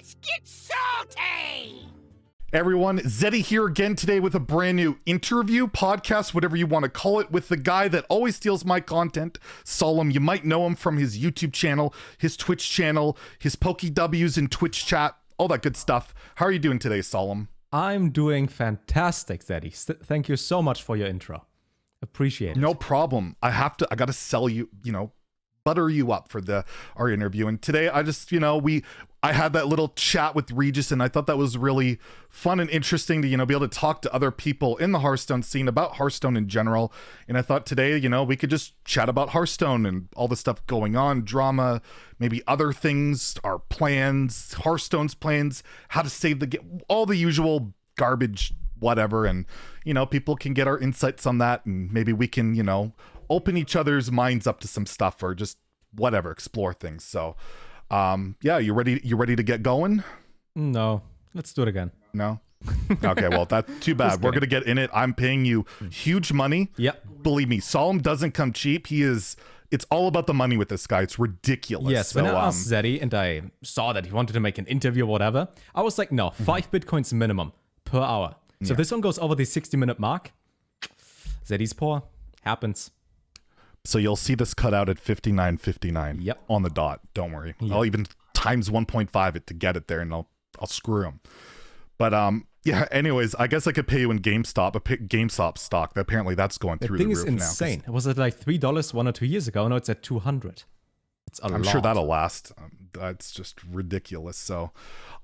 Let's get salty! Everyone, Zeddy here again today with a brand new interview, podcast, whatever you want to call it, with the guy that always steals my content, Solem. You might know him from his YouTube channel, his Twitch channel, his PokeWs in Twitch chat, all that good stuff. How are you doing today, Solem? I'm doing fantastic, Zeddy. Thank you so much for your intro. Appreciate it. No problem. I gotta sell you, butter you up for our interview. And today I just, I had that little chat with Regis, and I thought that was really fun and interesting to, be able to talk to other people in the Hearthstone scene about Hearthstone in general. And I thought today, we could just chat about Hearthstone and all the stuff going on, drama, maybe other things, our plans, Hearthstone's plans, how to save the game, all the usual garbage, whatever. And, people can get our insights on that, and maybe we can, open each other's minds up to some stuff, or just whatever, explore things. So, yeah, you ready to get going? No, let's do it again. No? Okay, well, that's too bad. We're gonna get in it. I'm paying you huge money. Yep. Believe me, Solem doesn't come cheap. It's all about the money with this guy. It's ridiculous. Yes, so, when I asked Zeddy and I saw that he wanted to make an interview or whatever, I was like, no, 5 Bitcoins minimum per hour. So if this one goes over the 60-minute mark, Zeddy's poor. Happens. So you'll see this cut out at 59.59. Yep. On the dot. Don't worry. Yep. I'll even times 1.5 it to get it there, and I'll screw him. But yeah. Anyways, I guess I could pay you in GameStop stock. Apparently, that's going through the roof now. The thing is insane. Was it like $3 1 or 2 years ago? No, it's at 200. It's a lot. I'm sure that'll last. That's just ridiculous. So,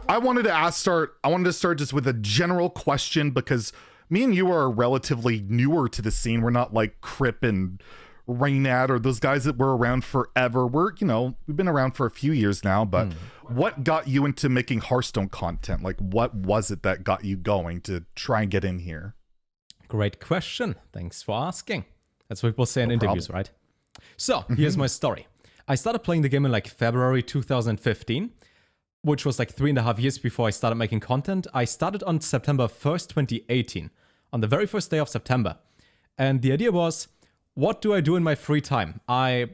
I wanted to start just with a general question, because me and you are relatively newer to the scene. We're not like Crip and Raynad or those guys that were around forever. We've been around for a few years now, but what got you into making Hearthstone content? Like, what was it that got you going to try and get in here? Great question. Thanks for asking. That's what people say in interviews, right? So, here's my story. I started playing the game in like February 2015, which was like 3.5 years before I started making content. I started on September 1st, 2018, on the very first day of September. And the idea was, what do I do in my free time? I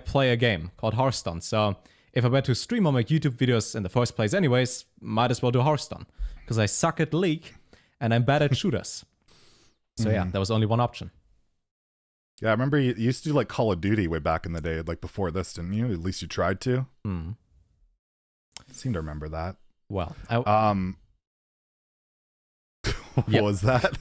play a game called Hearthstone. So if I were to stream or make YouTube videos in the first place anyways, might as well do Hearthstone. Because I suck at League and I'm bad at shooters. So yeah, there was only one option. Yeah, I remember you used to do like Call of Duty way back in the day, like before this, didn't you? At least you tried to. I seem to remember that. Well, what was that?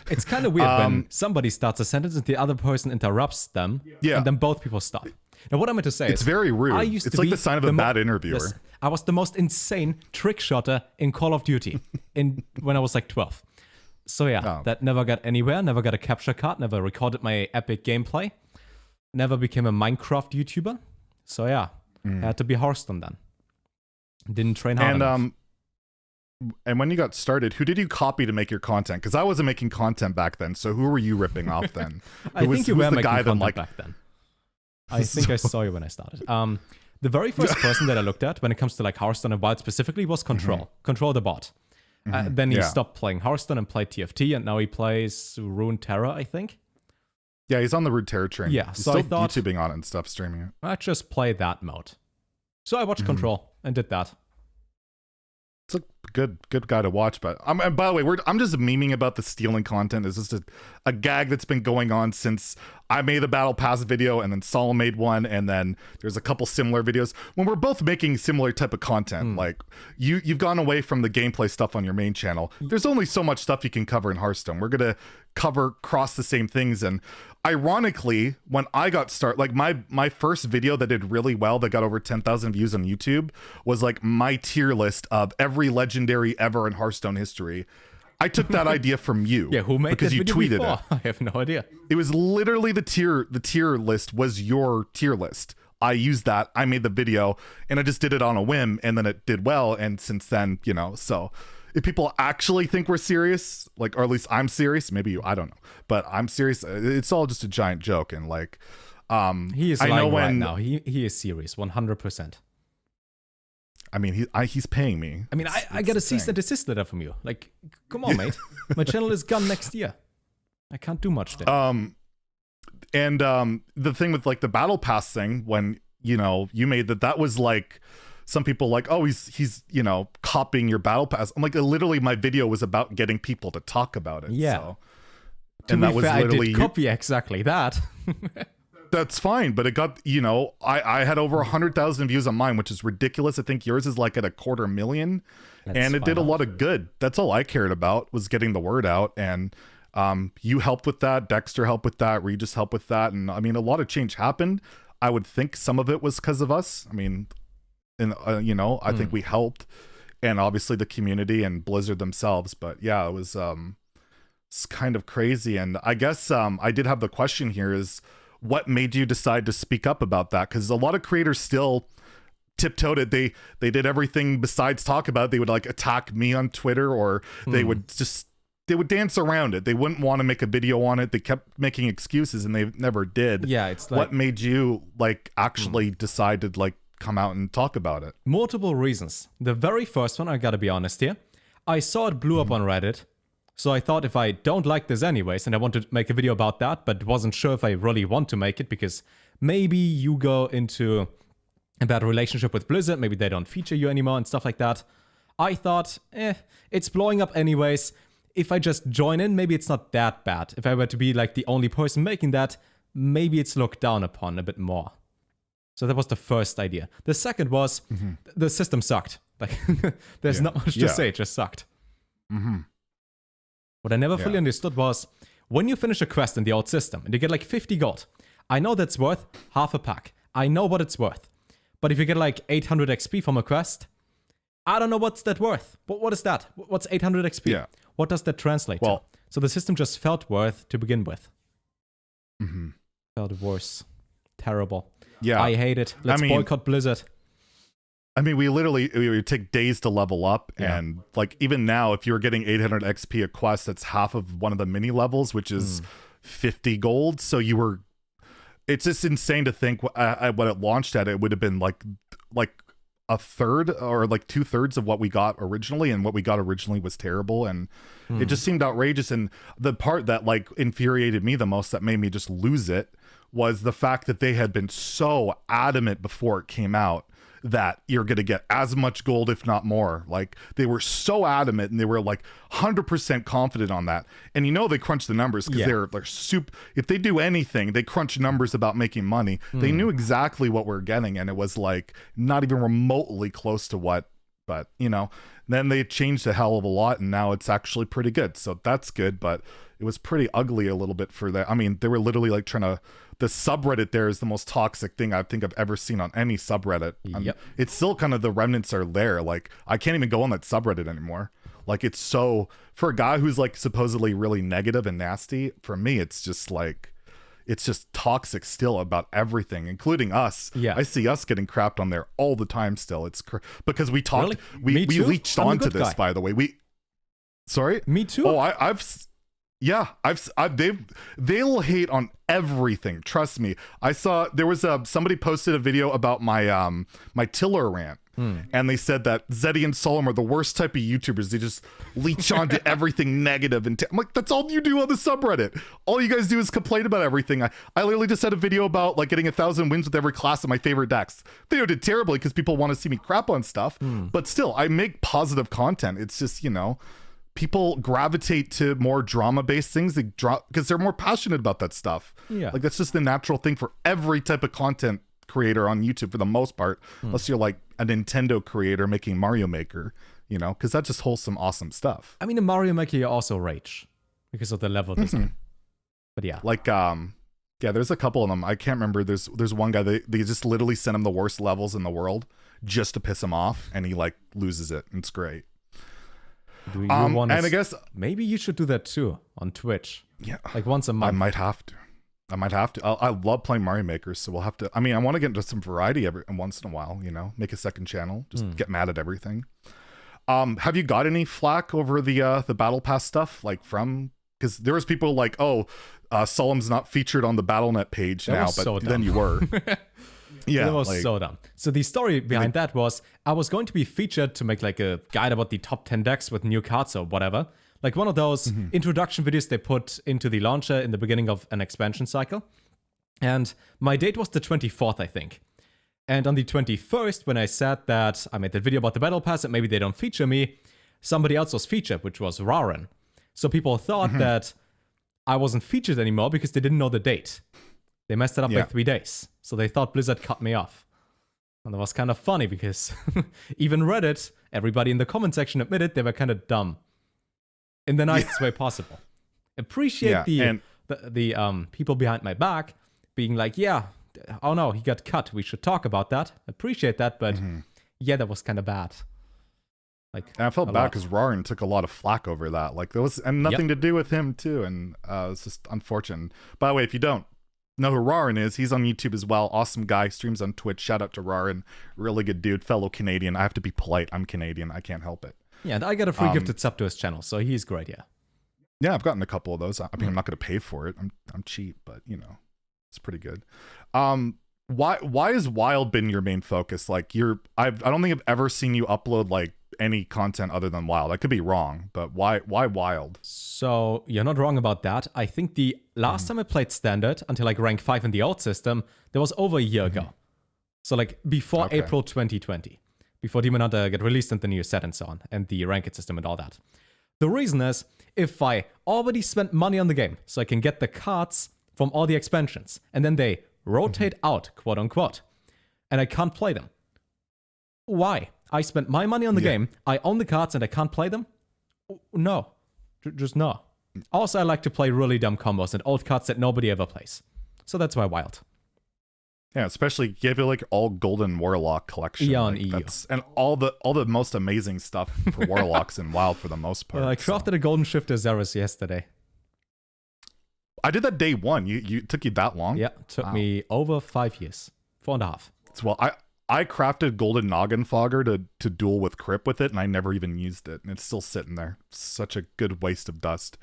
It's kind of weird when somebody starts a sentence and the other person interrupts them, and then both people stop. Now, what I meant to say it's is, very rude. It's like the sign of a bad interviewer. Listen, I was the most insane trick shotter in Call of Duty when I was like 12. So yeah, that never got anywhere, never got a capture card, never recorded my epic gameplay, never became a Minecraft YouTuber. So yeah, had to be Hearthstone then. Didn't train hard enough. And when you got started, who did you copy to make your content? Because I wasn't making content back then. So who were you ripping off then? I think you were making content back then. I think I saw you when I started. The very first person that I looked at when it comes to like Hearthstone and Wild specifically was Control. Control the bot. Then he stopped playing Hearthstone and played TFT, and now he plays Runeterra, I think. Yeah, he's on the Runeterra train. Yeah, he's so still I thought, YouTubing on it and stuff, streaming it. I just play that mode. So I watched Control and did that. It's a good guy to watch, but and by the way, I'm just memeing about the stealing content. It's just a gag that's been going on since I made the Battle Pass video, and then Solem made one, and then there's a couple similar videos when we're both making similar type of content. Like you've gone away from the gameplay stuff on your main channel. There's only so much stuff you can cover in Hearthstone. We're gonna cross the same things. And ironically, when I got started, like my first video that did really well, that got over 10,000 views on YouTube, was like my tier list of every legendary ever in Hearthstone history. I took that idea from you. Yeah, who made because that you video tweeted before? it. I have no idea. It was literally the tier list was your tier list. I used that. I made the video, and I just did it on a whim, and then it did well. And since then, so if people actually think we're serious, like, or at least I'm serious, maybe I don't know, but I'm serious. It's all just a giant joke. And like, he is lying right now. He is serious, 100%. I mean, he's paying me. I mean, I got a cease and desist letter from you. Like, come on, mate. My channel is gone next year. I can't do much there. And the thing with like the Battle Pass thing, when you made that was like some people like, oh, he's you know, copying your battle pass. I'm like, literally my video was about getting people to talk about it. Yeah. So. And that was literally, I did copy exactly that. That's fine, but it got, you know, I had over 100,000 views on mine, which is ridiculous. I think yours is like at 250,000, and it did a lot of good. That's all I cared about, was getting the word out. And you helped with that, Dexter helped with that, Regis helped with that, and I mean, a lot of change happened. I would think some of it was because of us. I mean, and you know, I think we helped, and obviously the community and Blizzard themselves. But yeah, it was it's kind of crazy. And I guess I did have the question here is, what made you decide to speak up about that? Because a lot of creators still tiptoed it. They did everything besides talk about it. They would like attack me on Twitter, or they would dance around it. They wouldn't want to make a video on it. They kept making excuses, and they never did. Yeah, it's like, what made you like actually decide to like come out and talk about it? Multiple reasons. The very first one, I gotta be honest here, I saw it blew up on Reddit. So I thought, if I don't like this anyways, and I want to make a video about that, but wasn't sure if I really want to make it, because maybe you go into a bad relationship with Blizzard, maybe they don't feature you anymore and stuff like that. I thought, it's blowing up anyways. If I just join in, maybe it's not that bad. If I were to be like the only person making that, maybe it's looked down upon a bit more. So that was the first idea. The second was, the system sucked. Like, there's not much to say, it just sucked. What I never fully understood was, when you finish a quest in the old system and you get like 50 gold, I know that's worth half a pack. I know what it's worth. But if you get like 800 XP from a quest, I don't know what's that worth. What is that? What's 800 XP? Yeah. What does that translate to? So the system just felt worth to begin with. Felt worse. Terrible. Yeah. I hate it. Let's boycott Blizzard. I mean, we would take days to level up, and like even now, if you were getting 800 XP a quest, that's half of one of the mini levels, which is 50 gold. So you were, it's just insane to think when it launched at, it would have been like a third or like 2/3 of what we got originally, and what we got originally was terrible, and it just seemed outrageous. And the part that like infuriated me the most, that made me just lose it, was the fact that they had been so adamant before it came out that you're going to get as much gold, if not more. Like, they were so adamant, and they were like 100% confident on that. And you know, they crunch the numbers, because they're super, if they do anything, they crunch numbers about making money. They knew exactly what we're getting, and it was like not even remotely close to what, but you know, then they changed a hell of a lot, and now it's actually pretty good. So that's good, but it was pretty ugly a little bit for that. I mean, they were literally like trying to, the subreddit there is the most toxic thing I think I've ever seen on any subreddit. It's still kind of, the remnants are there. Like, I can't even go on that subreddit anymore. Like, it's so, for a guy who's like supposedly really negative and nasty, for me, it's just like, it's just toxic still about everything, including us. I see us getting crapped on there all the time still. It's because we talked, we leached onto this, by the way. Sorry? Me too. Oh, they'll hate on everything. Trust me. I saw there was somebody posted a video about my my Tiller rant, and they said that Zeddy and Solem are the worst type of YouTubers. They just leech onto everything negative, and I'm like, that's all you do on the subreddit. All you guys do is complain about everything. I literally just had a video about like getting 1,000 wins with every class of my favorite decks. Video did terribly because people want to see me crap on stuff, but still, I make positive content. It's just, you know, people gravitate to more drama-based things because they're more passionate about that stuff. Like, that's just the natural thing for every type of content creator on YouTube for the most part, unless you're like a Nintendo creator making Mario Maker, you know, because that's just wholesome, awesome stuff. I mean, in Mario Maker, you also rage because of the level design. But yeah. Like, there's a couple of them. I can't remember. There's one guy, they just literally send him the worst levels in the world just to piss him off, and he like loses it. And it's great. And I guess maybe you should do that too on Twitch. Yeah, like once a month. I might have to. I love playing Mario Maker, so we'll have to. I mean, I want to get into some variety every once in a while. You know, make a second channel. Just get mad at everything. Have you got any flack over the Battle Pass stuff? Like from, because there was people like, oh, Solemn's not featured on the BattleNet page now, but so then you were. Yeah, it was so dumb. So the story behind that was, I was going to be featured to make like a guide about the top 10 decks with new cards or whatever. Like one of those introduction videos they put into the launcher in the beginning of an expansion cycle. And my date was the 24th, I think. And on the 21st, when I said that I made that video about the battle pass and maybe they don't feature me, somebody else was featured, which was Raren. So people thought that I wasn't featured anymore because they didn't know the date. They messed it up by 3 days. So they thought Blizzard cut me off. And that was kind of funny because even Reddit, everybody in the comment section admitted they were kind of dumb. In the nicest way possible. Appreciate the people behind my back being like, yeah, oh no, he got cut. We should talk about that. Appreciate that, but yeah, that was kind of bad. Like, and I felt bad because Raren took a lot of flack over that. Like, there was nothing to do with him too, and it's just unfortunate. By the way, if you don't know who Raren is, he's on YouTube as well. Awesome guy, streams on Twitch. Shout out to Raren, really good dude, fellow Canadian. I have to be polite. I'm Canadian. I can't help it. Yeah, and I got a free gifted sub to his channel, so he's great. Yeah. Yeah, I've gotten a couple of those. I mean, I'm not going to pay for it. I'm cheap, but you know, it's pretty good. Why has Wild been your main focus? Like, I don't think I've ever seen you upload like any content other than Wild. I could be wrong, but why Wild? So you're not wrong about that. I think the last time I played Standard until like rank 5 in the old system, that was over a year ago. So like before April 2020, before Demon Hunter got released and the new set and so on, and the ranked system and all that. The reason is, if I already spent money on the game, so I can get the cards from all the expansions, and then they rotate out, quote unquote, and I can't play them. Why? I spent my money on the game, I own the cards, and I can't play them? No. Just no. Also, I like to play really dumb combos and old cards that nobody ever plays. So that's why Wild. Yeah, especially give you like all Golden Warlock collection. Yeah, on like, EU. And all the most amazing stuff for Warlocks in Wild for the most part. I crafted a Golden Shifter Zerus yesterday. I did that day one. You took you that long? Yeah, it took me over 5 years. 4.5. Well, I crafted Golden Noggin Fogger to duel with Crip with it, and I never even used it, and it's still sitting there. Such a good waste of dust.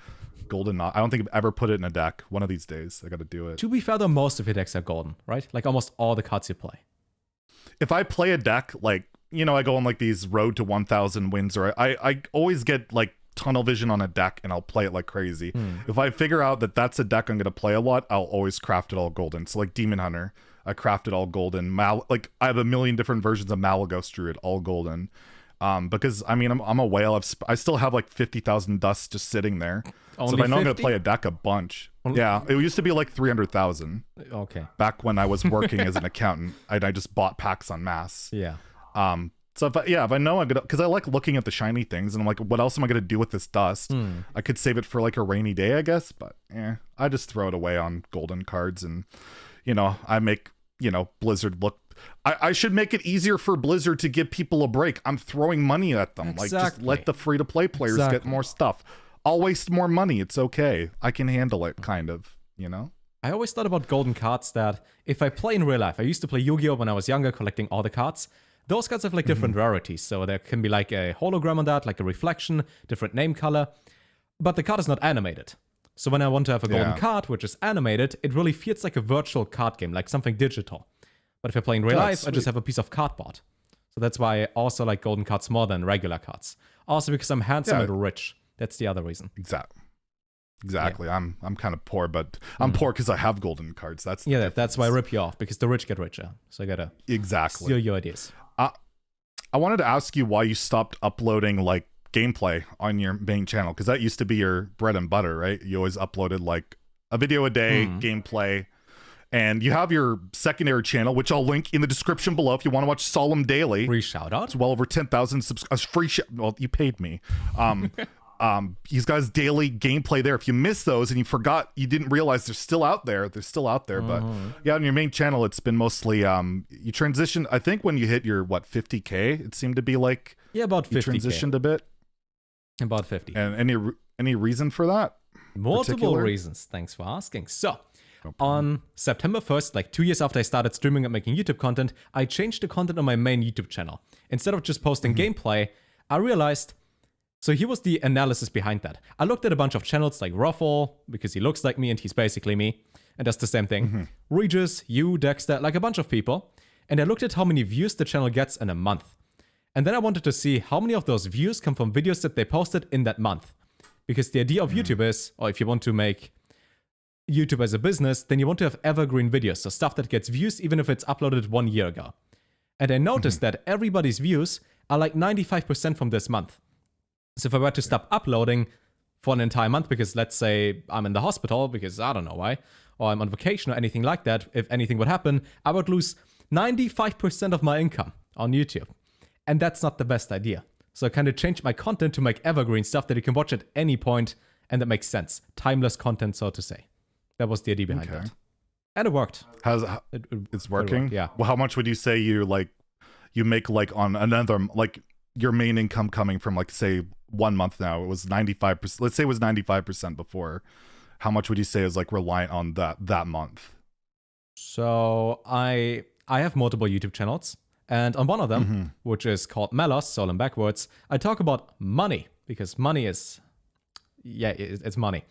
Golden I don't think I've ever put it in a deck. One of these days, I got to do it. To be fair, though, most of your decks are golden, right? Like almost all the cards you play. If I play a deck, like, you know, I go on like these road to 1,000 wins, or I always get like tunnel vision on a deck and I'll play it like crazy. If I figure out that that's a deck I'm going to play a lot, I'll always craft it all golden. So like Demon Hunter, I crafted all golden. Like I have a million different versions of Malagos Druid, all golden. Because I mean, I'm a whale. I still have like 50,000 dust just sitting there. Only so if I know 50? I'm going to play a deck a bunch. Yeah, it used to be like 300,000. Okay. Back when I was working as an accountant, I just bought packs en masse. Yeah. So if I know I'm gonna, because I like looking at the shiny things, and I'm like, what else am I gonna do with this dust? I could save it for like a rainy day, I guess, but I just throw it away on golden cards, and you know, I make, you know, Blizzard look. I should make it easier for Blizzard to give people a break. I'm throwing money at them. Exactly. Like, just let the free to play players get more stuff. I'll waste more money. It's okay. I can handle it, kind of, you know? I always thought about golden cards that if I play in real life, I used to play Yu-Gi-Oh! When I was younger, collecting all the cards. Those cards have like different rarities. So there can be like a hologram on that, like a reflection, different name color. But the card is not animated. So when I want to have a golden card, which is animated, it really feels like a virtual card game, like something digital. But if I play in real life, I just have a piece of cardboard. So that's why I also like golden cards more than regular cards. Also because I'm handsome and rich. That's the other reason. Exactly. Yeah. I'm kind of poor, but I'm poor because I have golden cards. That's why I rip you off, because the rich get richer. So I gotta steal your ideas. I wanted to ask you why you stopped uploading like gameplay on your main channel, because that used to be your bread and butter, right? You always uploaded like a video a day, gameplay. And you have your secondary channel, which I'll link in the description below if you want to watch Solem Daily. Free shout out. It's well over 10,000 free well, you paid me. He's got his daily gameplay there. If you missed those and you forgot, you didn't realize they're still out there. They're still out there. But yeah, on your main channel, it's been mostly you transitioned. I think when you hit your 50K, it seemed to be like about 50K. You transitioned a bit. About 50. And any reason for that? Multiple reasons. Thanks for asking. So on September 1st, like 2 years after I started streaming and making YouTube content, I changed the content on my main YouTube channel. Instead of just posting gameplay, I realized, so here was the analysis behind that. I looked at a bunch of channels like Ruffle, because he looks like me and he's basically me, and does the same thing. Regis, you, Dexter, like a bunch of people. And I looked at how many views the channel gets in a month. And then I wanted to see how many of those views come from videos that they posted in that month. Because the idea of YouTube is, or if you want to make YouTube as a business, then you want to have evergreen videos, so stuff that gets views even if it's uploaded 1 year ago. And I noticed that everybody's views are like 95% from this month. So if I were to stop uploading for an entire month, because let's say I'm in the hospital because I don't know why, or I'm on vacation or anything like that, if anything would happen, I would lose 95% of my income on YouTube. And that's not the best idea. So I kind of changed my content to make evergreen stuff that you can watch at any point, and that makes sense. Timeless content, so to say. That was the idea behind that. And it worked. It's working? Worked, yeah. Well, how much would you say you make like on another, like your main income coming from, like, say 1 month now? It was 95%. Let's say it was 95% before. How much would you say is like reliant on that month? So I have multiple YouTube channels. And on one of them, which is called Melos, Solem backwards, I talk about money, because money is, it's money.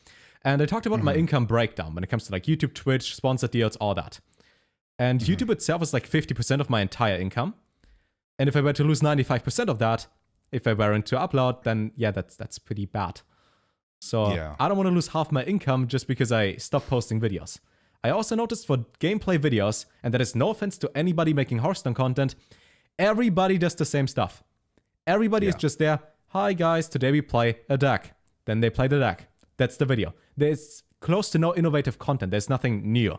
And I talked about my income breakdown when it comes to like YouTube, Twitch, sponsored deals, all that. And YouTube itself is like 50% of my entire income. And if I were to lose 95% of that, if I weren't to upload, then yeah, that's pretty bad. So I don't want to lose half my income just because I stopped posting videos. I also noticed for gameplay videos, and that is no offense to anybody making Hearthstone content, everybody does the same stuff. Everybody is just there, hi guys, today we play a deck. Then they play the deck. That's the video. There's close to no innovative content. There's nothing new.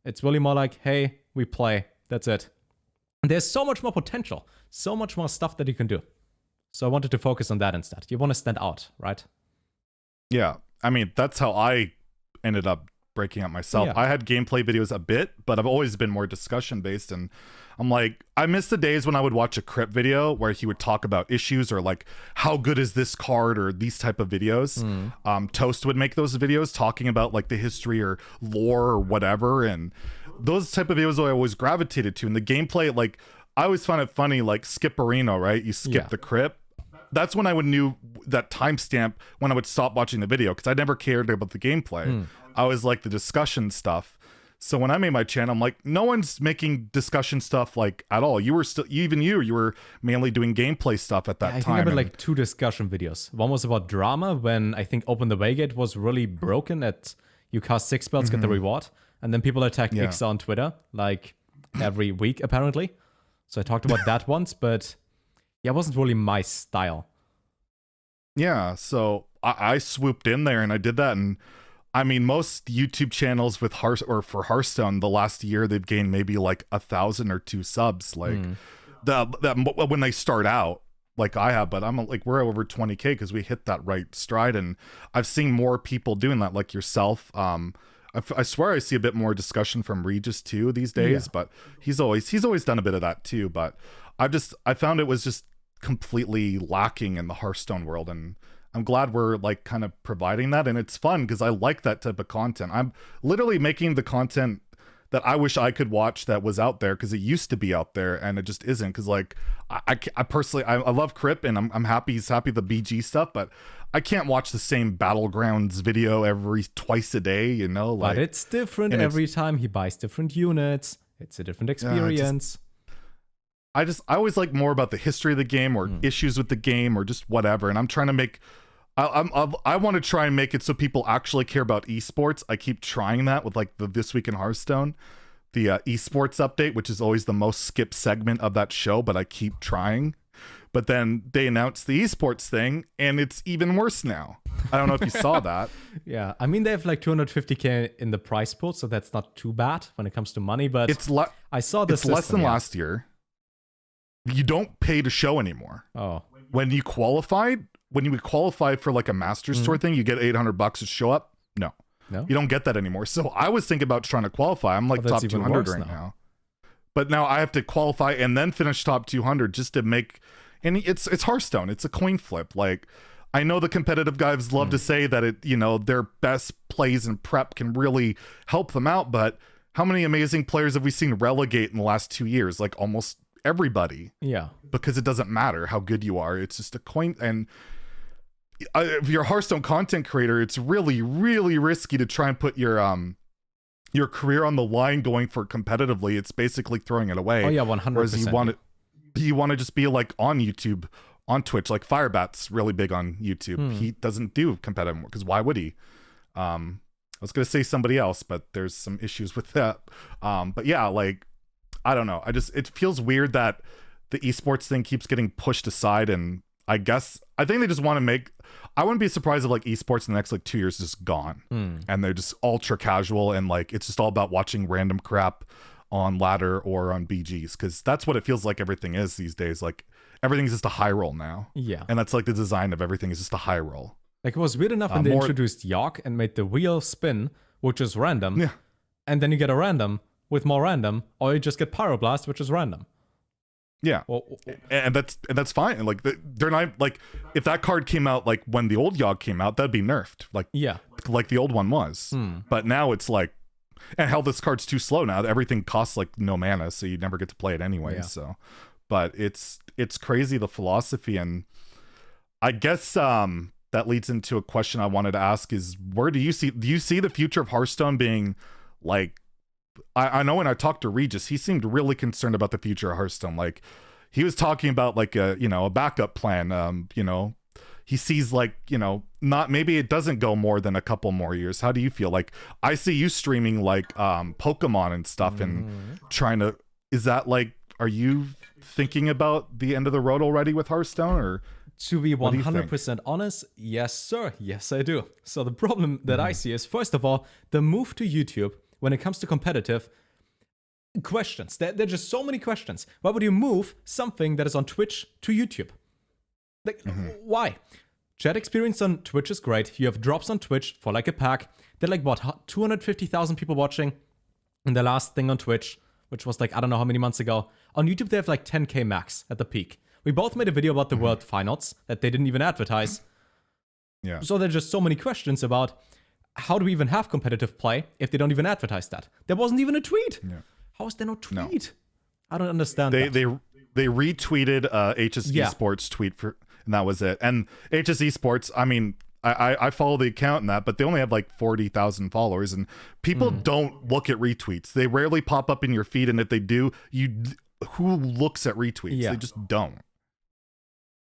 It's really more like, hey, we play. That's it. And there's so much more potential. So much more stuff that you can do. So I wanted to focus on that instead. You want to stand out, right? Yeah. I mean, that's how I ended up breaking out myself. I had gameplay videos a bit, but I've always been more discussion based, and I'm like, I miss the days when I would watch a Crip video where he would talk about issues or like how good is this card or these type of videos. Toast would make those videos talking about like the history or lore or whatever, and those type of videos I always gravitated to. And the gameplay, like, I always find it funny, like Skip Arena, right? You skip the Crip. That's when I would knew that timestamp when I would stop watching the video, because I never cared about the gameplay. I always like the discussion stuff. So when I made my channel, I'm like, no one's making discussion stuff like at all. You were still, even you were mainly doing gameplay stuff at that time. I think I had like 2 discussion videos. One was about drama, when I think Open the Waygate was really broken at you cast 6 spells, get the reward. And then people attacked Ixa on Twitter, like every week apparently. So I talked about that once, but yeah, it wasn't really my style. Yeah, so I swooped in there and I did that. And I mean, most YouTube channels with for Hearthstone, the last year they've gained maybe like 1,000 or 2 subs. Like that when they start out, like I have, but I'm like, we're over 20K because we hit that right stride. And I've seen more people doing that, like yourself. I swear I see a bit more discussion from Regis too these days, but he's always done a bit of that too. But I found it was just completely lacking in the Hearthstone world, and I'm glad we're like kind of providing that, and it's fun because I like that type of content. I'm literally making the content that I wish I could watch that was out there, because it used to be out there and it just isn't. Because like I personally I love Crip, and I'm happy he's happy the BG stuff, but I can't watch the same Battlegrounds video twice a day, you know. Like, but it's different every time he buys different units. It's a different experience. I always like more about the history of the game, or issues with the game, or just whatever. And I'm trying to make, I want to try and make it so people actually care about esports. I keep trying that with like the This Week in Hearthstone, the esports update, which is always the most skipped segment of that show, but I keep trying. But then they announced the esports thing, and it's even worse now. I don't know if you saw that. Yeah, I mean, they have like 250K in the prize pool, so that's not too bad when it comes to money. But I saw this. It's less than last year. You don't pay to show anymore. Oh, when you qualified for like a Masters Tour thing, you get $800 to show up. No, you don't get that anymore. So I was thinking about trying to qualify. I'm like top 200 right now. But now I have to qualify and then finish top 200 just to make. And it's Hearthstone. It's a coin flip. Like, I know the competitive guys love to say that it, you know, their best plays and prep can really help them out. But how many amazing players have we seen relegate in the last 2 years? Like almost everybody. Yeah. Because it doesn't matter how good you are. It's just a coin. And if you're a Hearthstone content creator, it's really, really risky to try and put your career on the line going for competitively. It's basically throwing it away. Oh yeah, 100%. Whereas you want to just be like on YouTube, on Twitch. Like Firebat's really big on YouTube. He doesn't do competitive because why would he? I was gonna say somebody else, but there's some issues with that. But yeah, like I don't know. It feels weird that the esports thing keeps getting pushed aside, and I think they just want to make. I wouldn't be surprised if like esports in the next like 2 years is just gone, and they're just ultra casual, and like it's just all about watching random crap on ladder or on BGs, because that's what it feels like everything is these days. Like everything's just a high roll now. Yeah. And that's like the design of everything is just a high roll. Like it was weird enough when they introduced York and made the wheel spin, which is random. Yeah. And then you get a random with more random, or you just get Pyroblast, which is random. Yeah. And that's fine. And like they're not like, if that card came out like when the old Yogg came out, that'd be nerfed. Like the old one was. But now it's like, and hell, this card's too slow now. Everything costs like no mana, so you never get to play it anyway. Yeah. So, but it's crazy, the philosophy. And I guess that leads into a question I wanted to ask is, do you see the future of Hearthstone being like, I know when I talked to Regis, he seemed really concerned about the future of Hearthstone. Like he was talking about like a backup plan. He sees like, not, maybe it doesn't go more than a couple more years. How do you feel? Like I see you streaming like Pokemon and stuff and trying to, is that like, are you thinking about the end of the road already with Hearthstone? Or to be 100% honest, yes sir, yes I do. So the problem that I see is, first of all, the move to YouTube when it comes to competitive questions. There are just so many questions. Why would you move something that is on Twitch to YouTube? Like, why? Chat experience on Twitch is great. You have drops on Twitch for like a pack. They're like, what, 250,000 people watching? And the last thing on Twitch, which was like, I don't know how many months ago. On YouTube, they have like 10K max at the peak. We both made a video about the World Finals that they didn't even advertise. Yeah. So there's just so many questions about how do we even have competitive play if they don't even advertise that? There wasn't even a tweet. Yeah. How is there no tweet? No. I don't understand that. They retweeted HS Esports tweet and that was it. And HS Esports, I mean, I follow the account in that, but they only have like 40,000 followers, and people don't look at retweets. They rarely pop up in your feed, and if they do, who looks at retweets? Yeah. They just don't.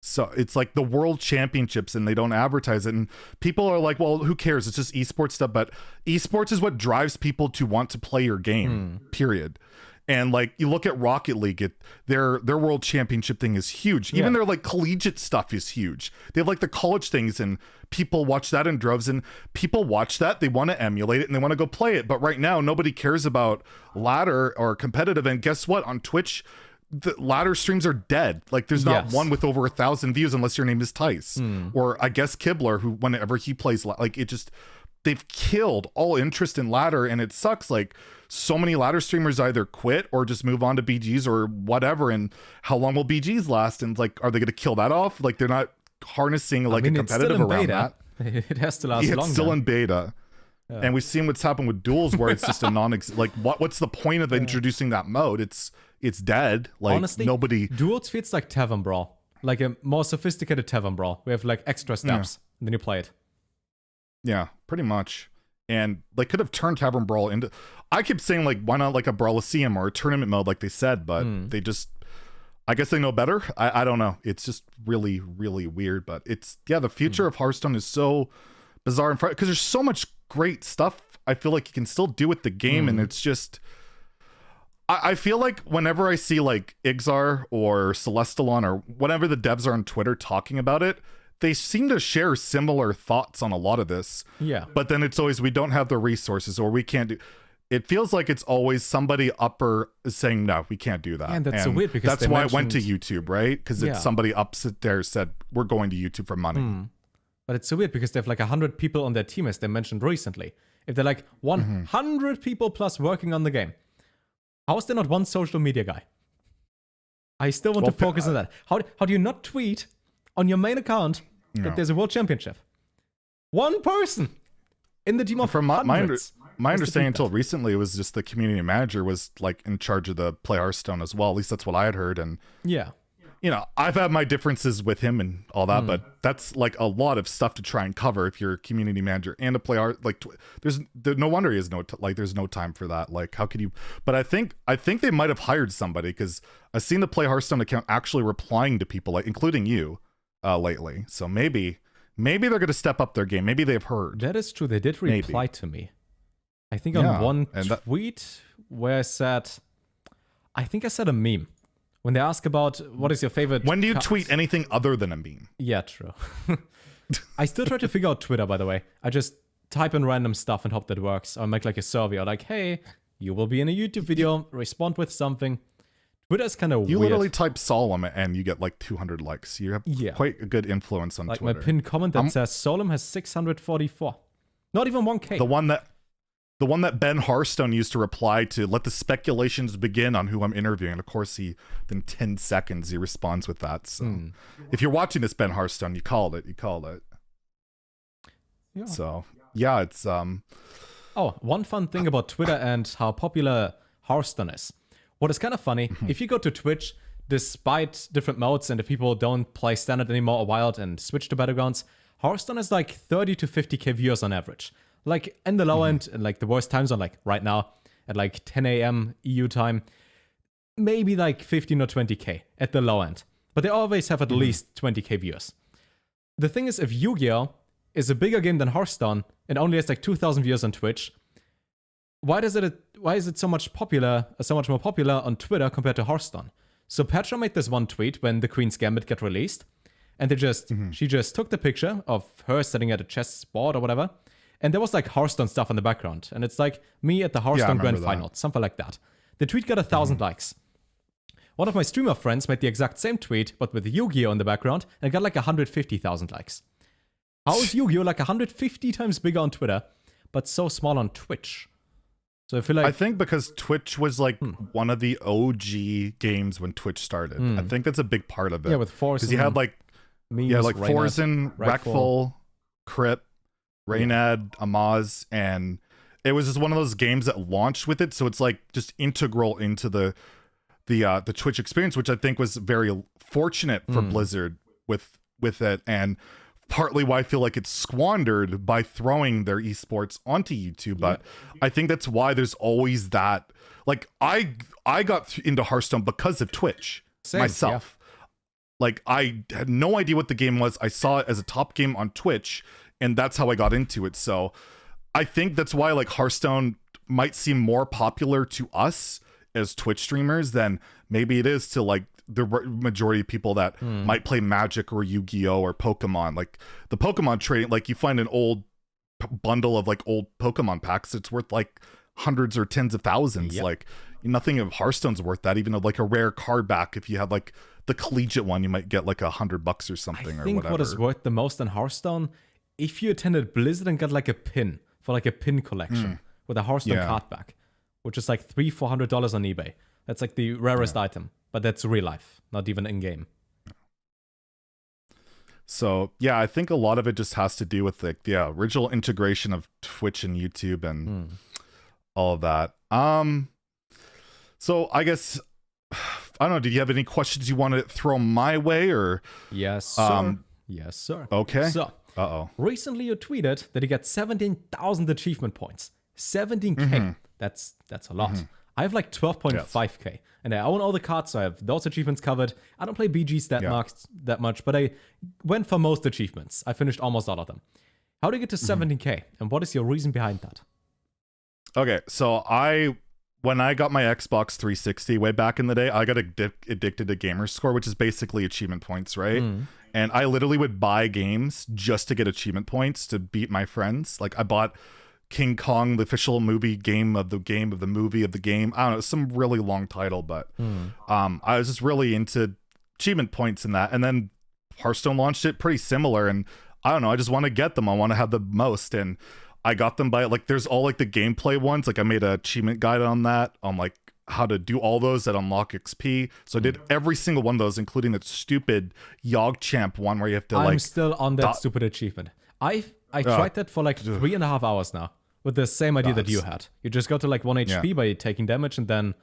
So it's like the World Championships, and they don't advertise it, and people are like, well, who cares? It's just esports stuff. But esports is what drives people to want to play your game, period. And like you look at Rocket League, their World Championship thing is huge. Even their like collegiate stuff is huge. They have like the college things, and people watch that in droves, and people watch that, they want to emulate it, and they want to go play it. But right now nobody cares about ladder or competitive. And guess what? On Twitch, the ladder streams are dead. Like there's not one with over 1,000 views unless your name is Tice or I guess Kibler, who whenever he plays, like it just, they've killed all interest in ladder, and it sucks. Like so many ladder streamers either quit or just move on to BGs or whatever. And how long will BGs last? And like, are they going to kill that off? Like they're not harnessing like a competitive around that. It has to last longer. It's still in beta. Yeah. And we've seen what's happened with duels, where it's just a like what's the point of introducing that mode? It's dead. Like honestly, nobody. Duels feels like Tavern Brawl, like a more sophisticated Tavern Brawl. We have like extra steps, and then you play it. Yeah, pretty much. And they could have turned Tavern Brawl into. I kept saying like, why not like a Brawliseum or a tournament mode, like they said, but they just. I guess they know better. I don't know. It's just really, really weird. But it's the future of Hearthstone is so bizarre and because there's so much great stuff I feel like you can still do with the game, and it's just I feel like whenever I see like Ixar or Celestalon or whatever the devs are on Twitter talking about it, they seem to share similar thoughts on a lot of this. Yeah. But then it's always, we don't have the resources, or we can't do. It feels like it's always somebody upper saying, no, we can't do that. And that's so weird, because that's why I went to YouTube, right? Because it's somebody up there said, we're going to YouTube for money. But it's so weird because they have like 100 people on their team, as they mentioned recently. If they're like 100 people plus working on the game, how is there not one social media guy? I still want to focus on that. How do you not tweet on your main account that there's a world championship? One person in the team of hundreds. My understanding until recently, it was just the community manager was like in charge of the Play Hearthstone as well. At least that's what I had heard. And you know, I've had my differences with him and all that, but that's like a lot of stuff to try and cover if you're a community manager and a play art. Like, there's no wonder he has there's no time for that. Like, how could you? But I think they might have hired somebody, because I've seen the Play Hearthstone account actually replying to people, like including you, lately. So maybe they're going to step up their game. Maybe they've heard. That is true. They did reply to me. I think on one tweet where I said, I think I said a meme. When they ask about what is your favorite... When do you tweet anything other than a meme? Yeah, true. I still try to figure out Twitter, by the way. I just type in random stuff and hope that works. Or make like a survey or like, hey, you will be in a YouTube video, respond with something. Twitter's kind of weird. You literally type Solem and you get like 200 likes. You have quite a good influence on like Twitter. My pinned comment that says Solem has 644. Not even 1K. The one that Ben Hearthstone used to reply to, let the speculations begin on who I'm interviewing. And of course, in 10 seconds, he responds with that. So if you're watching this, Ben Hearthstone, you called it. Yeah. So, yeah, it's... Oh, one fun thing about Twitter and how popular Hearthstone is. What is kind of funny, if you go to Twitch, despite different modes and if people don't play Standard anymore or Wild and switch to Battlegrounds, Hearthstone is like 30 to 50k viewers on average. Like in the low end, and like the worst times are like right now at like 10 a.m. EU time, maybe like 15 or 20k at the low end. But they always have at least 20k viewers. The thing is, if Yu-Gi-Oh! Is a bigger game than Hearthstone and only has like 2,000 viewers on Twitch, why is it so much more popular on Twitter compared to Hearthstone? So Petra made this one tweet when the Queen's Gambit got released, and she just took the picture of her sitting at a chess board or whatever, and there was like Hearthstone stuff in the background, and it's like me at the Hearthstone Grand Final, something like that. The tweet got 1,000 likes. One of my streamer friends made the exact same tweet, but with Yu-Gi-Oh! In the background, and got like 150,000 likes. How is Yu-Gi-Oh! Like 150 times bigger on Twitter, but so small on Twitch? So I feel like... I think because Twitch was like one of the OG games when Twitch started. I think that's a big part of it. Yeah, with Forzen. Because you had like... memes, like Forzen, Rekful, Crip, Reynad, Amaz, and it was just one of those games that launched with it, so it's like just integral into the Twitch experience, which I think was very fortunate for Blizzard with it, and partly why I feel like it's squandered by throwing their esports onto YouTube. But I think that's why there's always that. Like I got into Hearthstone because of Twitch myself. Like I had no idea what the game was. I saw it as a top game on Twitch, and that's how I got into it. So I think that's why like Hearthstone might seem more popular to us as Twitch streamers than maybe it is to like the majority of people that might play Magic or Yu-Gi-Oh! Or Pokemon. Like the Pokemon trading, like you find an old bundle of like old Pokemon packs, it's worth like hundreds or tens of thousands. Like nothing of Hearthstone's worth that. Even like a rare card back, if you have like the collegiate one, you might get like $100 or something. I think or whatever. What is worth the most in Hearthstone, if you attended Blizzard and got like a pin for like a pin collection with a Hearthstone card back, which is like $300-400 on eBay. That's like the rarest item, but that's real life, not even in game. So yeah, I think a lot of it just has to do with the original integration of Twitch and YouTube and all of that. So I guess I don't know. Did you have any questions you want to throw my way or? Yes, sir. Yes, sir. Okay. So, recently you tweeted that you got 17,000 achievement points. 17k. That's a lot. I have like 12.5k, and I own all the cards, so I have those achievements covered. I don't play BGs that much, but I went for most achievements. I finished almost all of them. How do you get to 17k, and what is your reason behind that? Okay, so when I got my Xbox 360 way back in the day, I got addicted to gamer score, which is basically achievement points, right? And I literally would buy games just to get achievement points to beat my friends. Like I bought King Kong, the official movie game of the movie of the game. I don't know, some really long title, but I was just really into achievement points in that. And then Hearthstone launched it pretty similar, and I don't know, I just want to get them. I want to have the most, and I got them by like there's all like the gameplay ones. Like I made an achievement guide on that, on like how to do all those that unlock XP. So I did every single one of those, including that stupid Yogg-Champ one where you have to I'm still on that stupid achievement. I tried that for like 3.5 hours now with the same idea that you had. You just go to like 1 HP by taking damage and then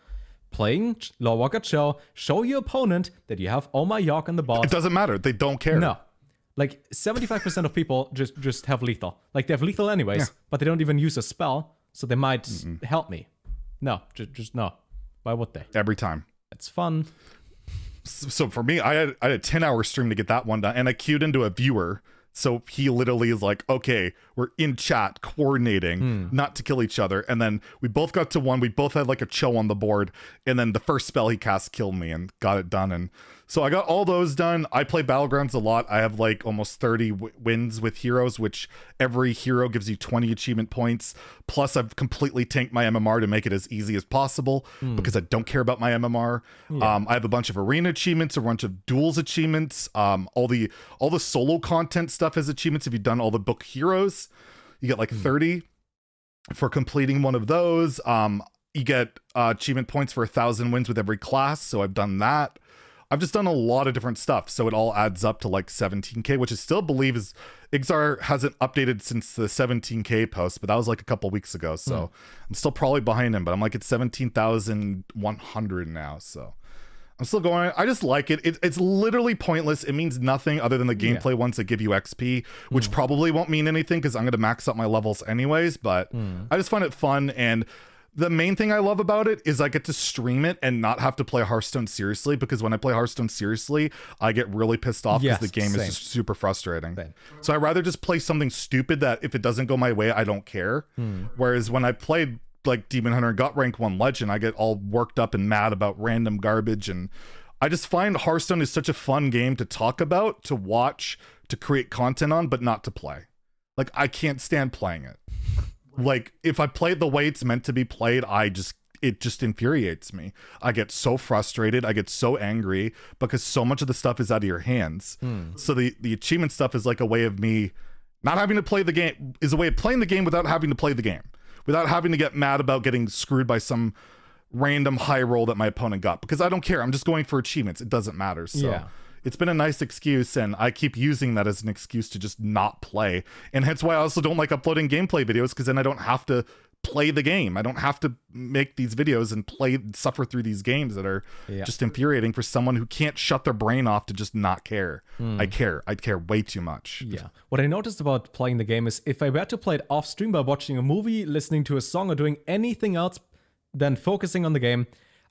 playing Low Walker show your opponent that you have all my Yogg on the board. It doesn't matter. They don't care. No. Like 75% of people just have lethal. Like they have lethal anyways, but they don't even use a spell, so they might help me. No, just no. Why would they? Every time. It's fun. So for me, I had a 10-hour stream to get that one done, and I queued into a viewer So he literally is like, okay, we're in chat coordinating not to kill each other. And then we both got to 1. We both had like a Cho on the board. And then the first spell he cast killed me and got it done. And so I got all those done. I play Battlegrounds a lot. I have like almost 30 wins with heroes, which every hero gives you 20 achievement points. Plus I've completely tanked my MMR to make it as easy as possible because I don't care about my MMR. I have a bunch of arena achievements, a bunch of duels achievements, all the solo content stuff has achievements. If you've done all the book heroes, you get like 30 for completing one of those. You get achievement points for 1,000 wins with every class. So I've done that. I've just done a lot of different stuff. So it all adds up to like 17K, which I still believe is Ixar hasn't updated since the 17K post, but that was like a couple weeks ago. So I'm still probably behind him, but I'm like at 17,100 now. So I'm still going. I just like it. It's literally pointless. It means nothing other than the gameplay ones that give you XP, which probably won't mean anything because I'm going to max up my levels anyways. But I just find it fun. And the main thing I love about it is I get to stream it and not have to play Hearthstone seriously, because when I play Hearthstone seriously, I get really pissed off because the game is just super frustrating. So I'd rather just play something stupid that if it doesn't go my way, I don't care. Whereas when I played like Demon Hunter and got rank 1 legend, I get all worked up and mad about random garbage. And I just find Hearthstone is such a fun game to talk about, to watch, to create content on, but not to play. Like, I can't stand playing it. Like, if I play it the way it's meant to be played, it just infuriates me. I get so frustrated. I get so angry because so much of the stuff is out of your hands. So the achievement stuff is like a way of me not having to play the game, is a way of playing the game without having to play the game, without having to get mad about getting screwed by some random high roll that my opponent got, because I don't care. I'm just going for achievements. It doesn't matter. So it's been a nice excuse, and I keep using that as an excuse to just not play. And hence why I also don't like uploading gameplay videos, because then I don't have to play the game. I don't have to make these videos and suffer through these games that are just infuriating for someone who can't shut their brain off to just not care. I care way too much. What I noticed about playing the game is if I were to play it off stream by watching a movie, listening to a song, or doing anything else than focusing on the game,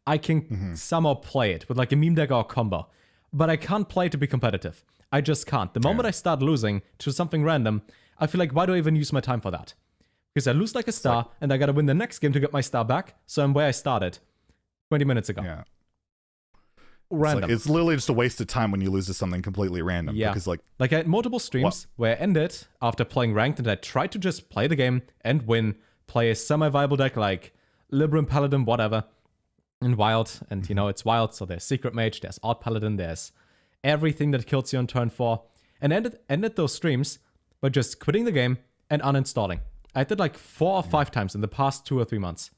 I can somehow play it with like a meme deck or a combo. But I can't play to be competitive. I just can't. The moment I start losing to something random, I feel like, why do I even use my time for that? Because I lose like a star, and I gotta win the next game to get my star back, so I'm where I started 20 minutes ago. Random. It's literally just a waste of time when you lose to something completely random. Because like I had multiple streams where I ended after playing ranked, and I tried to just play the game and win, play a semi-viable deck like Libram, Paladin, whatever, in Wild. And you know, it's Wild, so there's Secret Mage, there's Art Paladin, there's everything that kills you on turn 4. And ended those streams by just quitting the game and uninstalling. I did like 4 or 5 times in the past 2 or 3 months.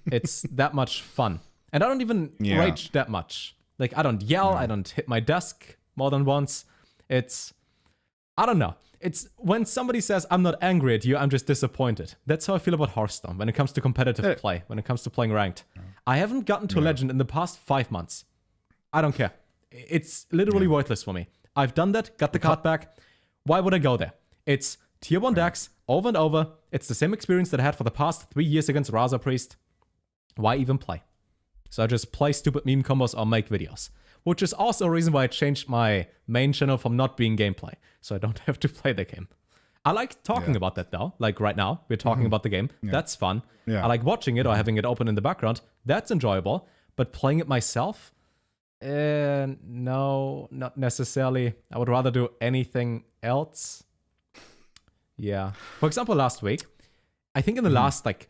It's that much fun. And I don't even rage that much. Like, I don't yell, I don't hit my desk more than once. I don't know. It's when somebody says, I'm not angry at you, I'm just disappointed. That's how I feel about Hearthstone when it comes to competitive play, when it comes to playing ranked. I haven't gotten to Legend in the past 5 months. I don't care. It's literally worthless for me. I've done that, got the card back. Why would I go there? It's tier 1 decks, over and over. It's the same experience that I had for the past 3 years against Raza Priest. Why even play? So I just play stupid meme combos or make videos. Which is also a reason why I changed my main channel from not being gameplay. So I don't have to play the game. I like talking about that though. Like right now, we're talking about the game. That's fun. I like watching it or having it open in the background. That's enjoyable. But playing it myself? No, not necessarily. I would rather do anything else. Yeah. For example, last week, I think in the last like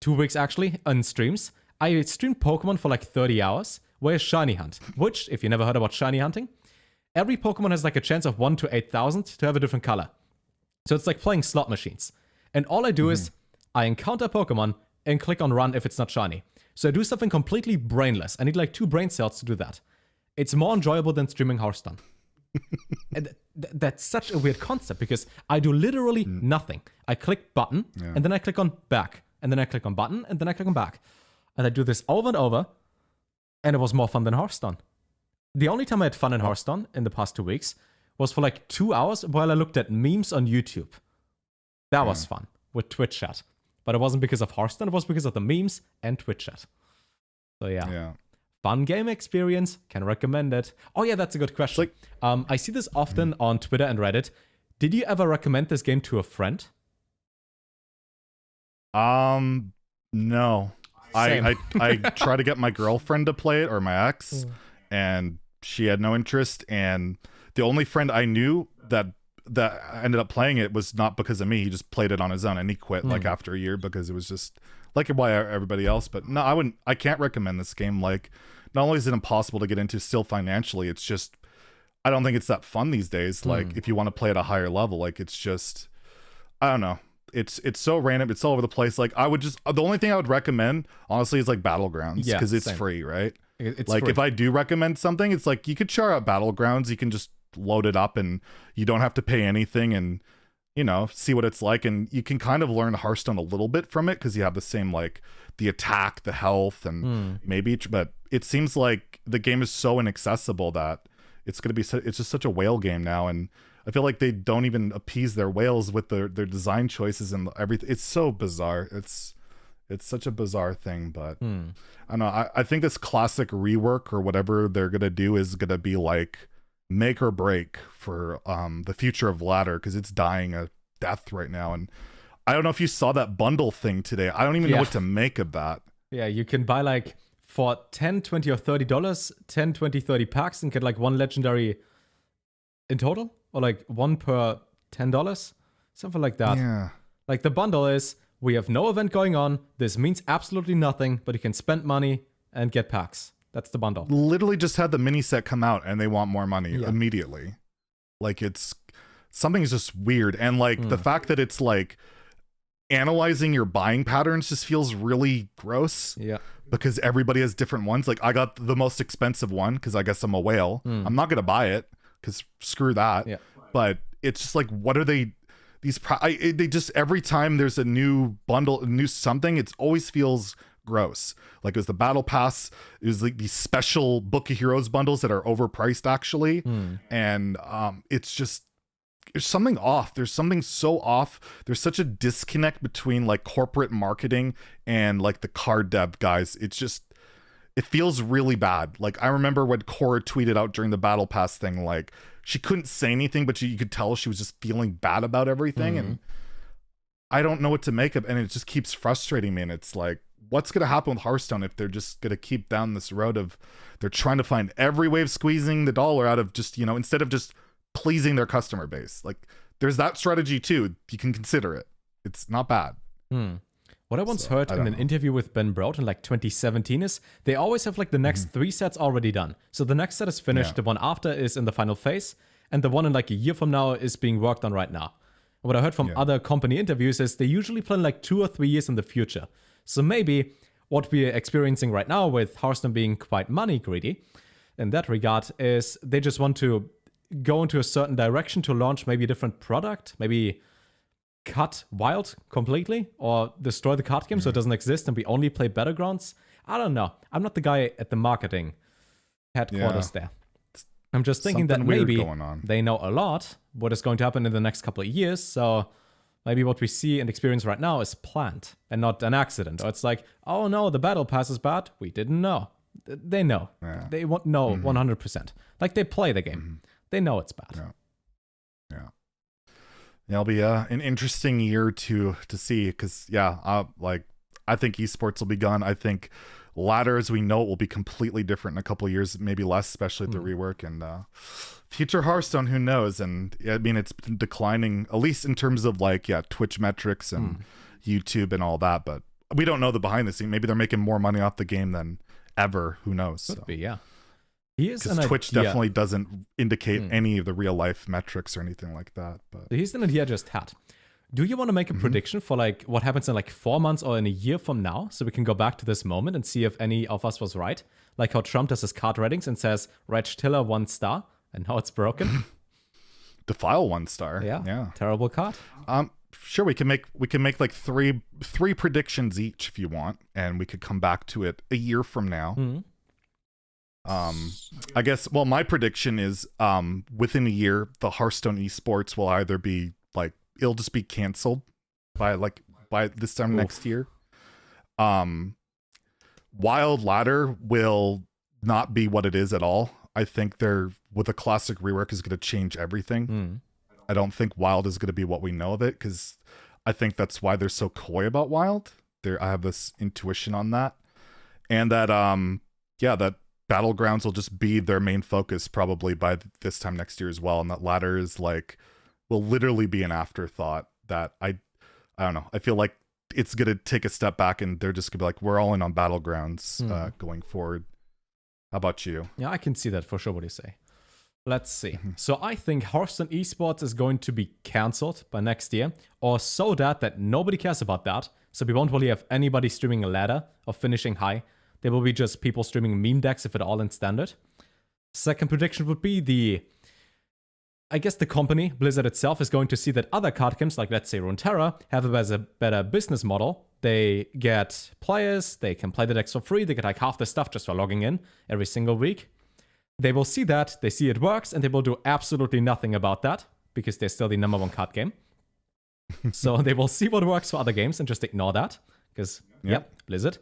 2 weeks actually, on streams, I streamed Pokemon for like 30 hours, where Shiny Hunt, which, if you never heard about Shiny Hunting, every Pokemon has like a chance of 1 to 8,000 to have a different color. So it's like playing slot machines. And all I do is, I encounter Pokemon and click on run if it's not shiny. So I do something completely brainless. I need like 2 brain cells to do that. It's more enjoyable than streaming Hearthstone. And that's such a weird concept because I do literally nothing. I click button, and then I click on back, and then I click on button, and then I click on back. And I do this over and over, and it was more fun than Hearthstone. The only time I had fun in Hearthstone in the past 2 weeks was for like 2 hours while I looked at memes on YouTube. That was fun with Twitch chat. But it wasn't because of Hearthstone, it was because of the memes and Twitch chat. So yeah. fun game experience. Can recommend it. Oh yeah, that's a good question. I see this often on Twitter and Reddit. Did you ever recommend this game to a friend? No. I try to get my girlfriend to play it, or my ex, and she had no interest. And the only friend I knew that ended up playing it was not because of me. He just played it on his own, and he quit like after a year because it was just like why everybody else. But no, I can't recommend this game. Like, not only is it impossible to get into still financially, it's just, I don't think it's that fun these days. Like, if you want to play at a higher level, like, it's just, I don't know. It's so random. It's all over the place. Like, the only thing I would recommend, honestly, is like Battlegrounds, because it's free, right? It's like free. If I do recommend something, it's like you could try out Battlegrounds. You can just load it up and you don't have to pay anything, and see what it's like. And you can kind of learn Hearthstone a little bit from it because you have the same, like, the attack, the health, and but it seems like the game is so inaccessible that it's just such a whale game now. And I feel like they don't even appease their whales with their design choices and everything. It's so bizarre. It's such a bizarre thing, but I don't know. I think this classic rework or whatever they're gonna do is gonna be like make or break for the future of ladder, because it's dying a death right now. And I don't know if you saw that bundle thing today. I don't even know what to make of that. Yeah, you can buy like for $10, $20, or $30, 10, 20, 30 packs and get like one legendary in total, or like one per $10, something like that. Yeah. Like, the bundle is, we have no event going on. This means absolutely nothing, but you can spend money and get packs. That's the bundle. Literally just had the mini set come out and they want more money immediately. Like, something's just weird. And like the fact that it's like analyzing your buying patterns just feels really gross. Yeah. Because everybody has different ones. Like, I got the most expensive one because I guess I'm a whale. I'm not going to buy it because screw that. Yeah. But it's just like, what are they? They just, every time there's a new bundle, a new something, it always feels gross. Like, it was the battle pass, it was like these special Book of Heroes bundles that are overpriced actually. And it's just, there's something off. There's something so off. There's such a disconnect between like corporate marketing and like the card dev guys. It's just, it feels really bad. Like, I remember when Cora tweeted out during the battle pass thing, like, she couldn't say anything, but you could tell she was just feeling bad about everything. And I don't know what to make of, and it just keeps frustrating me. And it's like, what's going to happen with Hearthstone if they're just going to keep down this road of, they're trying to find every way of squeezing the dollar out of just, instead of just pleasing their customer base. Like, there's that strategy too. You can consider it. It's not bad. What I once heard in an interview with Ben Broad in like 2017 is they always have like the next 3 sets already done. So the next set is finished, the one after is in the final phase, and the one in like a year from now is being worked on right now. What I heard from other company interviews is they usually plan like 2 or 3 years in the future. So maybe what we're experiencing right now with Hearthstone being quite money greedy in that regard is they just want to go into a certain direction to launch maybe a different product, maybe cut Wild completely or destroy the card game so it doesn't exist and we only play Battlegrounds. I don't know. I'm not the guy at the marketing headquarters there. I'm just thinking that maybe they know a lot what is going to happen in the next couple of years. So maybe what we see and experience right now is planned and not an accident. Or it's like, oh no, the battle pass is bad. We didn't know. They know. They won't know 100%. Like, they play the game. They know it's bad. It'll be an interesting year to see, because I think esports will be gone. I think ladder as we know it will be completely different in a couple of years, maybe less, especially at the rework. And future Hearthstone, who knows? And I mean, it's been declining, at least in terms of like Twitch metrics and YouTube and all that, but we don't know the behind the scene. Maybe they're making more money off the game than ever. Who knows? Could be, yeah. Because Twitch definitely doesn't indicate any of the real life metrics or anything like that. But here's an idea I just had. Do you want to make a prediction for like what happens in like 4 months or in a year from now, so we can go back to this moment and see if any of us was right? Like how Trump does his card ratings and says Reg Tiller 1 star, and how it's broken. Defile 1 star. Yeah. Terrible card. Sure, we can make like three predictions each if you want, and we could come back to it a year from now. I guess, well, my prediction is within a year the Hearthstone esports will either be like, it'll just be canceled by this time next year. Wild Ladder will not be what it is at all. I think they're, with a classic rework, is going to change everything. I don't think Wild is going to be what we know of it, because I think that's why they're so coy about Wild. I have this intuition on that. And that, that Battlegrounds will just be their main focus probably by this time next year as well. And that ladder is like, will literally be an afterthought that I don't know. I feel like it's going to take a step back and they're just going to be like, we're all in on Battlegrounds going forward. How about you? Yeah, I can see that for sure, what you say. Let's see. So I think Hearthstone esports is going to be cancelled by next year, or so that nobody cares about that. So we won't really have anybody streaming a ladder or finishing high. There will be just people streaming meme decks, if at all, in standard. Second prediction would be I guess the company, Blizzard itself, is going to see that other card games, like let's say Runeterra, have a better business model. They get players, they can play the decks for free, they get like half the stuff just for logging in every single week. They will see that, they see it works, and they will do absolutely nothing about that, because they're still the #1 card game. So they will see what works for other games and just ignore that, because, Blizzard.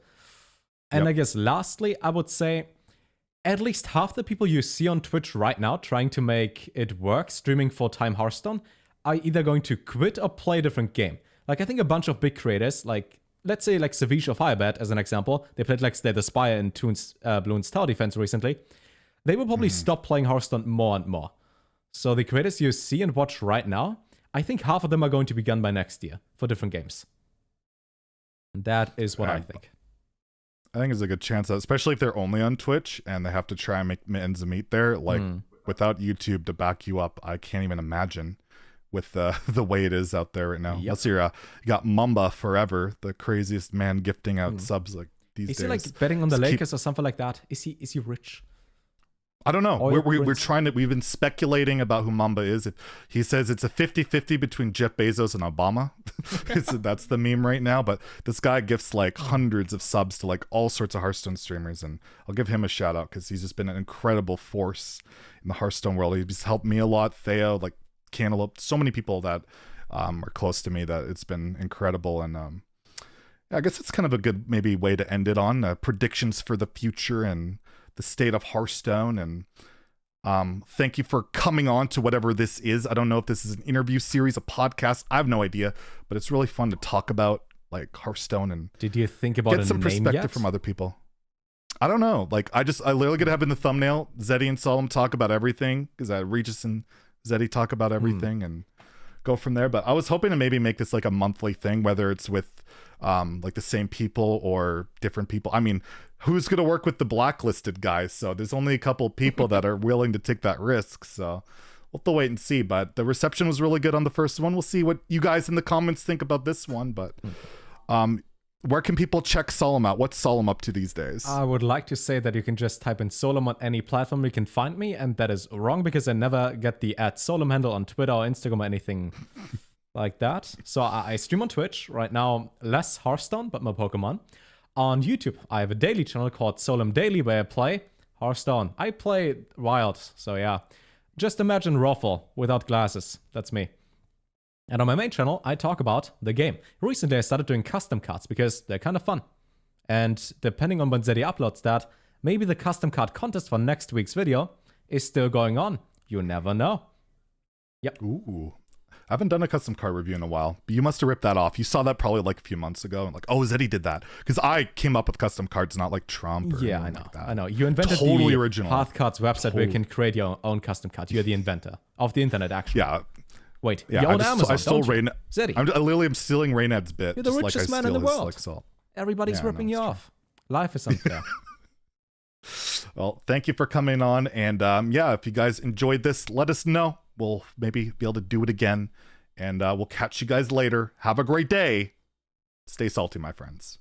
And I guess lastly, I would say at least half the people you see on Twitch right now trying to make it work, streaming full-time Hearthstone, are either going to quit or play a different game. Like, I think a bunch of big creators, like, let's say, like Savish or Firebird, as an example, they played, like, Slay the Spire and Bloons Tower Defense recently. They will probably stop playing Hearthstone more and more. So the creators you see and watch right now, I think half of them are going to be gone by next year for different games. And that is what I think. I think there's a good chance that, especially if they're only on Twitch and they have to try and make ends meet there, like without YouTube to back you up, I can't even imagine with the way it is out there right now. Let's see, you got Mamba Forever, the craziest man gifting out subs like these days. Is he like betting on the Lakers or something like that? Is he rich? I don't know. We're trying to. We've been speculating about who Mamba is. He says it's a 50-50 between Jeff Bezos and Obama. That's the meme right now. But this guy gifts like hundreds of subs to like all sorts of Hearthstone streamers, and I'll give him a shout out because he's just been an incredible force in the Hearthstone world. He's helped me a lot. Theo, like Cantaloupe, so many people that are close to me that it's been incredible. And I guess it's kind of a good maybe way to end it on predictions for the future and the state of Hearthstone. And thank you for coming on to whatever this is. I don't know if this is an interview series, a podcast. I have no idea, but it's really fun to talk about like Hearthstone and did you think about get some perspective from other people. I don't know. Like I literally gonna have in the thumbnail Zeddy and Solem talk about everything, because Regis and Zeddy talk about everything and go from there. But I was hoping to maybe make this like a monthly thing, whether it's with like the same people or different people. I mean, who's going to work with the blacklisted guys? So there's only a couple people that are willing to take that risk. So we'll have to wait and see. But the reception was really good on the first one. We'll see what you guys in the comments think about this one. But where can people check Solem out? What's Solem up to these days? I would like to say that you can just type in Solem on any platform you can find me. And that is wrong, because I never get the @Solem handle on Twitter or Instagram or anything like that. So I stream on Twitch right now, less Hearthstone, but more Pokemon. On YouTube, I have a daily channel called Solem Daily where I play Hearthstone. I play Wild, so yeah. Just imagine Ruffle without glasses. That's me. And on my main channel, I talk about the game. Recently, I started doing custom cards because they're kind of fun. And depending on when Zeddy uploads that, maybe the custom card contest for next week's video is still going on. You never know. Yep. Ooh. I haven't done a custom card review in a while, but you must have ripped that off. You saw that probably like a few months ago. And like, oh, Zeddy did that. Because I came up with custom cards, not like Trump or I know. like that. I know. You invented totally the original Hearth Cards website where you can create your own custom card. You're the inventor of the internet, actually. Yeah. Wait, yeah, you own Amazon, I stole don't you? Zeddy. I literally am stealing Raynad's bit. You're the just richest like I man in the steal his, world. like, salt. Everybody's ripping you off. Life is unfair. Well, thank you for coming on. And yeah, if you guys enjoyed this, let us know. We'll maybe be able to do it again. And we'll catch you guys later. Have a great day. Stay salty, my friends.